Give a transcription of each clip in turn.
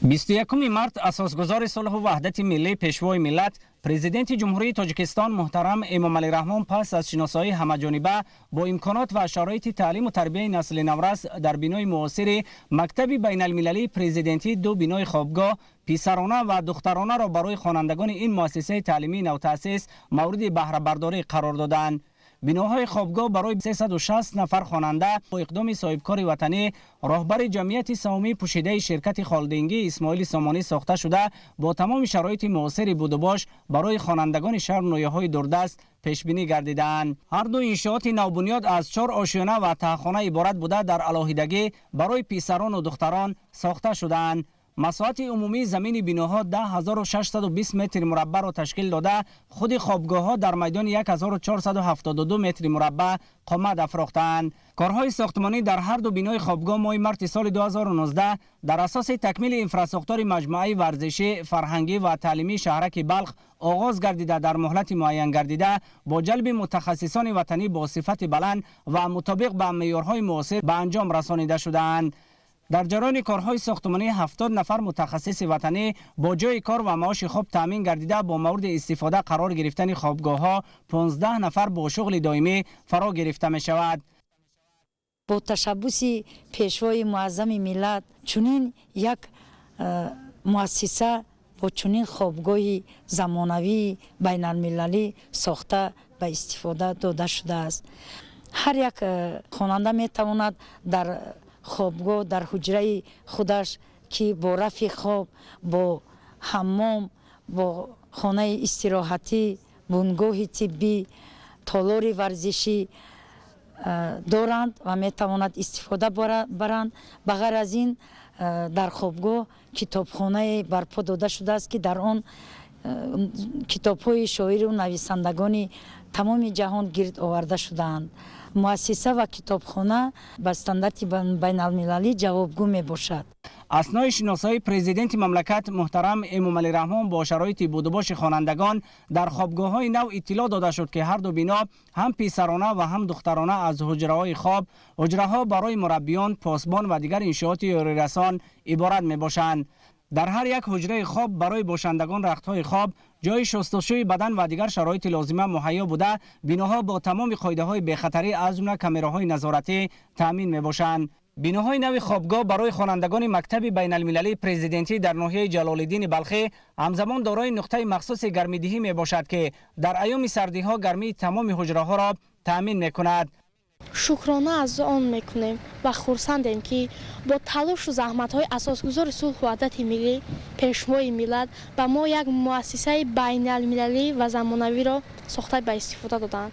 21 март اساسگزار صلح و وحدت ملی پیشوای ملت پرزیدنت جمهوری تاجیکستان محترم امامعلی رحمان پس از شناسایی همه‌جانبه با امکانات و شرایط تعلیم و تربیت نسل نورس در بنای معاصر مکتب بین المللی پرزیدنتی دو بنای خوابگاه پسرانه و دخترانه را برای خوانندگان این مؤسسه تعلیمی نوتأسیس مورد بهره برداری قرار دادند. بناهای خوابگاه برای 360 نفر خواننده با اقدام صاحبکار وطنی راهبر جمعیت سهامی پوشیده شرکت خالدینگی اسماعیل سامانی ساخته شده با تمام شرایط معاصر بود و باش برای خوانندگان شهر و ناحیه‌های دوردست پیش بینی گردیدند. هر دو انشاءات نوبنیاد از 4 آشیانه و تهخانه عبارت بوده در علاهیدگی برای پسران و دختران ساخته شدند. مساحت عمومی زمین بناها 10,620 متر مربع را تشکیل داده خود خوابگاه ها در میدان 1472 متر مربع قامت افراختند. کارهای ساختمانی در هر دو بنای خوابگاه ماه مارس سال 2019 در اساس تکمیل انفراستراکچور مجموعه ورزشی، فرهنگی و تعلیمی شهرک بلخ آغاز گردیده در مهلت معین گردیده با جلب متخصصان وطنی با صفت بلند و مطابق با معیارهای معاصر به انجام رسانیده شدند. در جریان کارهای ساختمانی 70 نفر متخصص وطنی با جای کار و معاش خوب تامین گردیده با مورد استفاده قرار گرفتن خوابگاه ها 15 نفر با شغل دائمی فرا گرفته می شود. با تشبث پیشوای معظم ملت چنین یک مؤسسه با چنین خوابگاه زمانوی بین المللی ساخته به استفاده داده شده است. هر یک خواننده می تواند در خوابگاه در حجره خودش که با رفع خواب، با حمام، با خانه استراحتی، بنگاه طبی، تالار ورزشی دارند و می تواند استفاده برند. بغیر از این در خوابگاه کتابخانه برپا داده شده است که در آن کتاب‌های شاعر و نویسندگان تمام جهان گرد آورده شدند. مؤسسه و کتابخانه به استاندارد بین المللی جوابگو می باشد. اثنای شناسایی پرزیدنت مملکت محترم امامعلی رحمان با شرایط بود و باش خوانندگان در خوابگاه‌های نو اطلاع داده شد که هر دو بنا هم پسرانه و هم دخترانه از حجره‌های خواب، حجره‌ها برای مربیان، پاسبان و دیگر انشاءات یاری‌رسان عبارت می باشند. در هر یک حجره خواب برای باشندگان رختهای خواب، جای شستشوی بدن و دیگر شرایط لازمه مهیا بوده، بناها با تمام قاعده‌های بی‌خطری از جمله کامراهای نظارتی تامین می‌باشند. بناهای نو خوابگاه برای خوانندگان مکتب بین المللی پرزیدنتی در ناحیه جلال‌الدین بلخی همزمان دارای نقطه مخصوص گرمیدهی میباشد که در ایام سردی‌ها گرمی تمام حجره‌ها را تامین می‌کند. شکرانه از آن میکنیم و خرسندیم که با تلاش و زحمت‌های اساسگزار صلح و وحدت ملی پیشوای ملت به ما یک مؤسسه بین المللی و زمانوی را ساخته به استفاده دادند.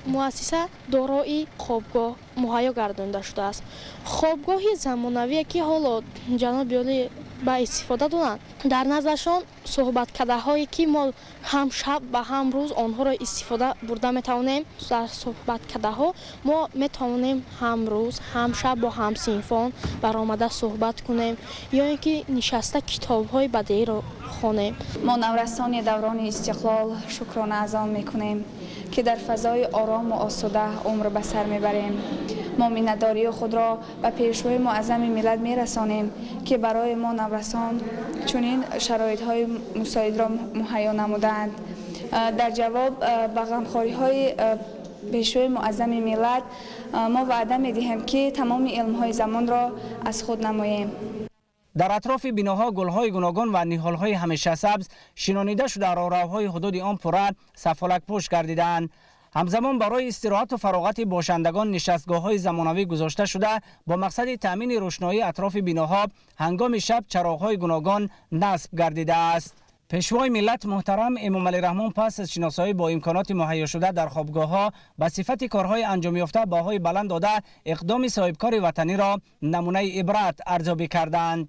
مؤسسه دارای خوابگاه مهیا گردانده شده است. خوابگاه زمانوی که حالا جناب عالی به استفاده دارند، در نظرشان صحبت کرده هایی که ما هم شب و هم روز آنها را استفاده برده میتوانیم. در صحبت کرده ها ما میتوانیم هم روز هم شب با هم صنفان برآمده صحبت کنیم یا اینکه نشسته کتاب های بدیعی را خوانیم. ما نورسان دوران استقلال شکرانه از آن میکنیم که در فضای آرام و آسوده عمر به سر میبریم. ما مینتداری خود را به پیشوای معظم ملت میرسانیم که برای ما نورسان چنین شرایط های مساعد را مهیا نمودند. در جواب به غمخواری های پیشوای معظم ملت ما وعده میدهیم که تمام علم های زمان را از خود نماییم. در اطراف بناها گل‌های گوناگون و نهال‌های همیشه سبز شنانیده شده راهروهای حدود آن پره سفالک پوش گردیدند. همزمان برای استراحت و فراغت باشندگان نشستگاه‌های زمانوی گذاشته شده با مقصد تامین روشنایی اطراف بناها هنگام شب چراغ‌های گوناگون نصب گردیده است. پیشوای ملت محترم امامعلی رحمان پس از شناسایی با امکانات مهیا شده در خوابگاه‌ها به صفت کارهای انجام یافته بهای بلند داده اقدام صاحبکار وطنی را نمونه عبرت ارزیابی کردند.